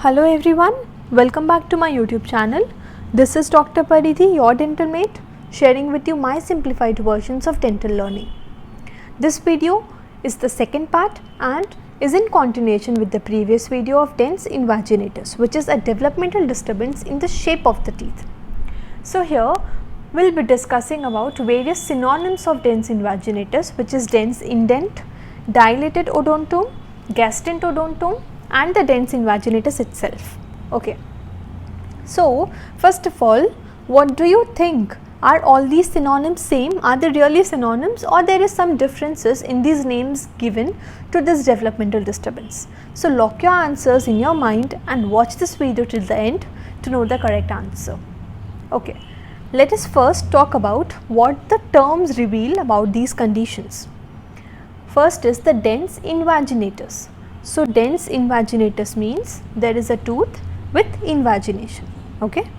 Hello everyone, welcome back to my YouTube channel. This is Dr. Paridhi, your dental mate, sharing with you my simplified versions of dental learning. This video is the second part and is in continuation with the previous video of dens invaginatus, which is a developmental disturbance in the shape of the teeth. So here we will be discussing about various synonyms of dens invaginatus, which is dens indent, dilated odontome, gastent odontome and the dens invaginatus itself. Okay. So first of all, what do you think? Are all these synonyms same? Are they really synonyms, or there is some differences in these names given to this developmental disturbance? So lock your answers in your mind and watch this video till the end to know the correct answer. Okay. Let us first talk about what the terms reveal about these conditions. First is the dens invaginatus. So dens invaginatus means there is a tooth with invagination. Okay.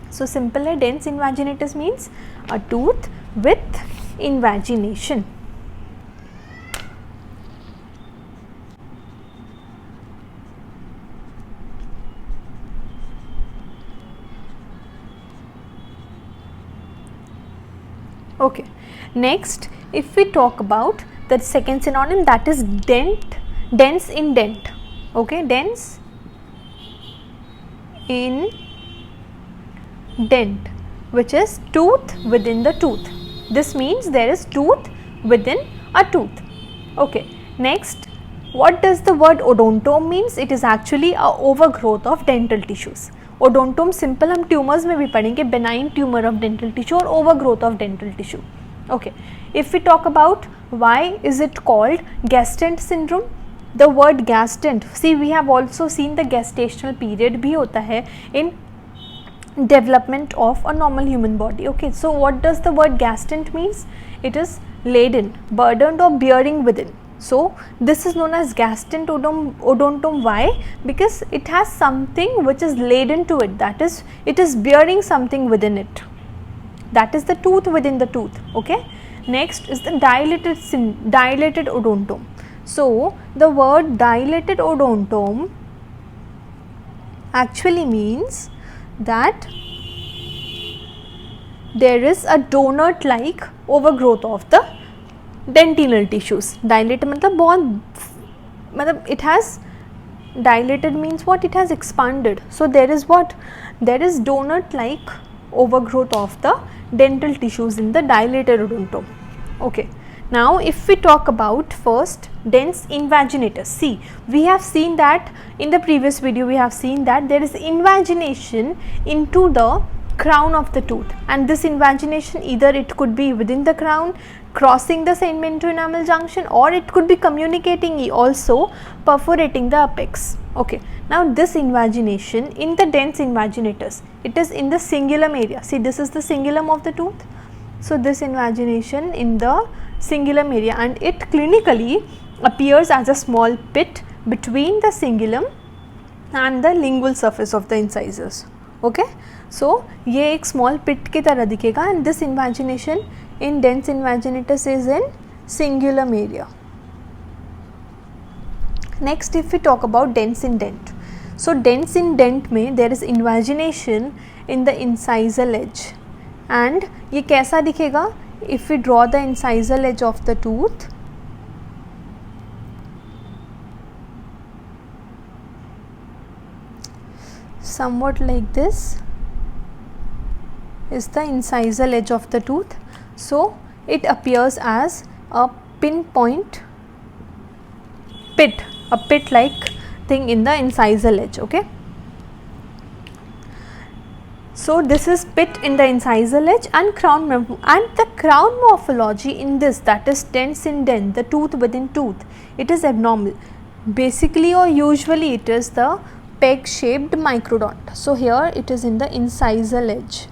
So simple hai, dens invaginatus means a tooth with invagination. Okay. Next, if we talk about the second synonym, that is dens indent. Okay, dens indent, which is tooth within the tooth. This means there is tooth within a tooth. Okay. Next, what does the word odontome means? It is actually a overgrowth of dental tissues. Odontome simple हम tumours में भी पढ़ेंगे, benign tumour of dental tissue और overgrowth of dental tissue. Okay. If we talk about why is it called gestant syndrome, the word gestant, see we have also seen the gestational period भी होता है इन development of a normal human body. Okay, so what does the word gastent means? It is laden, burdened or bearing within. So this is known as gastent odontome. Why? Because it has something which is laden to it, that is, it is bearing something within it. That is the tooth within the tooth. Okay. Next is the dilated odontome. So the word dilated odontome actually means that there is a donut like overgrowth of the dentinal tissues. Dilated मतलब बहुत, मतलब it has dilated means what? It has expanded. So there is what? There is donut like overgrowth of the dental tissues in the dilated odontome. Okay. Now if we talk about first dens invaginatus, see we have seen that in the previous video, we have seen that there is invagination into the crown of the tooth, and this invagination either it could be within the crown crossing the segmento-enamel junction, or it could be communicating also perforating the apex. Okay. Now this invagination in the dens invaginatus, it is in the cingulum area. See, this is the cingulum of the tooth. So this invagination in the cingulum area, and it clinically appears as a small pit between the cingulum and the lingual surface of the incisors. Okay. So ये एक small pit की तरह दिखेगा, and this invagination in dens invaginatus is in cingulum area. Next, if we talk about dens indent, so dens indent में there is invagination in the incisal edge, and ये कैसा दिखेगा? If we draw the incisal edge of the tooth, somewhat like this is the incisal edge of the tooth. So it appears as a pinpoint pit, a pit like thing in the incisal edge. Okay. So this is pit in the incisal edge and crown, and the crown morphology in this, that is dens indent, the tooth within tooth, it is abnormal. Basically or usually it is the peg shaped microdont. So here it is in the incisal edge,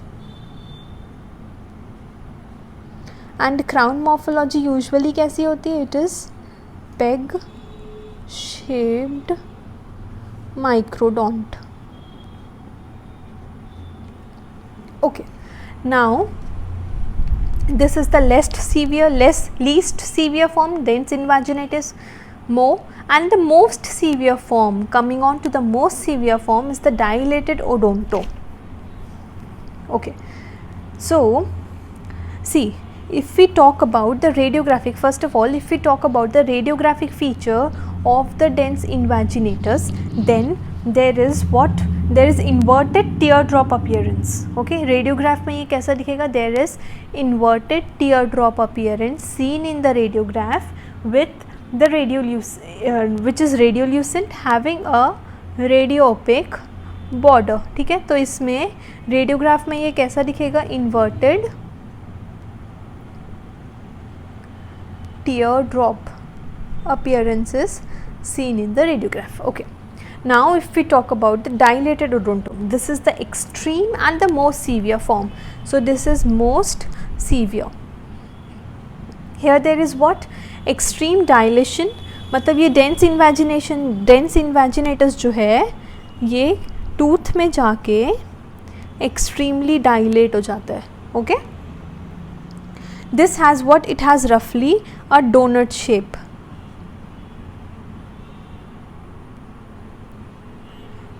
and crown morphology usually कैसी होती है? It is peg shaped microdont. Okay. Now this is the least severe form, dens invaginatus. more, and the most severe form, coming on to the most severe form, is the dilated odontome. Okay, so see, if we talk about the radiographic, first of all, if we talk about the radiographic feature of the dense invaginators, then there is what, there is inverted teardrop appearance. Okay, radiograph में ये कैसा दिखेगा, there is inverted teardrop appearance seen in the radiograph with the which is radiolucent having a radio opaque border. ठीक है, तो इसमें radiograph में ये कैसा दिखेगा, inverted teardrop appearances seen in the radiograph. Okay, now if we talk about the dilated odontome, this is the extreme and the most severe form. So this is most severe. Here there is what, extreme dilation, मतलब ये dense invaginators जो है ये tooth में जाके extremely dilate हो जाता है. Okay, this has what, it has roughly a donut shape.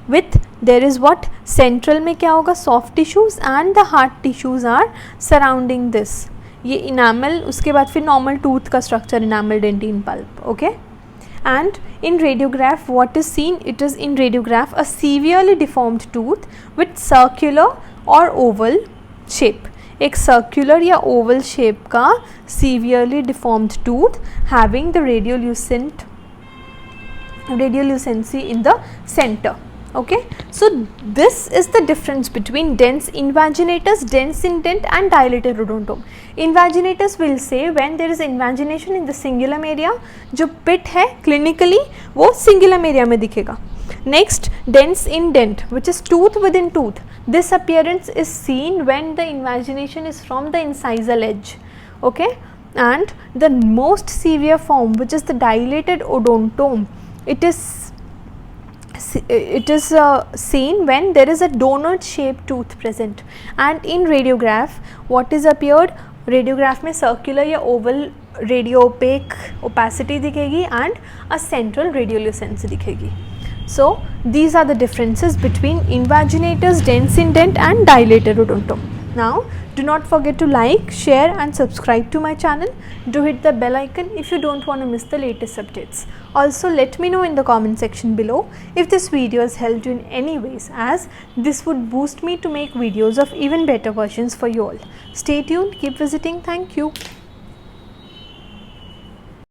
With there is what, central में क्या होगा, soft tissues and the hard tissues are surrounding this. ये enamel, उसके बाद फिर normal tooth का structure, enamel dentine pulp. Okay, and in radiograph what is seen, it is in radiograph a severely deformed tooth with circular or oval shape. एक circular या oval shape का severely deformed tooth having the radiolucency in the center. Okay, so this is the difference between dense invaginators, dense indent and dilated odontome. Invaginators will say when there is invagination in the cingulum area, जो pit है clinically वो cingulum area में दिखेगा. Next, dense indent, which is tooth within tooth. This appearance is seen when the invagination is from the incisal edge. Okay, and the most severe form, which is the dilated odontome, it is seen when there is a donut shaped tooth present. And in radiograph what is appeared, radiograph में circular या oval radio opaque opacity दिखेगी and a central radiolucency दिखेगी. So these are the differences between invaginators, dense indent and dilated odontome. Now do not forget to like, share and subscribe to my channel. Do hit the bell icon if you don't want to miss the latest updates. Also let me know in the comment section below if this video has helped you in any ways, as this would boost me to make videos of even better versions for you all. Stay tuned, keep visiting. Thank you.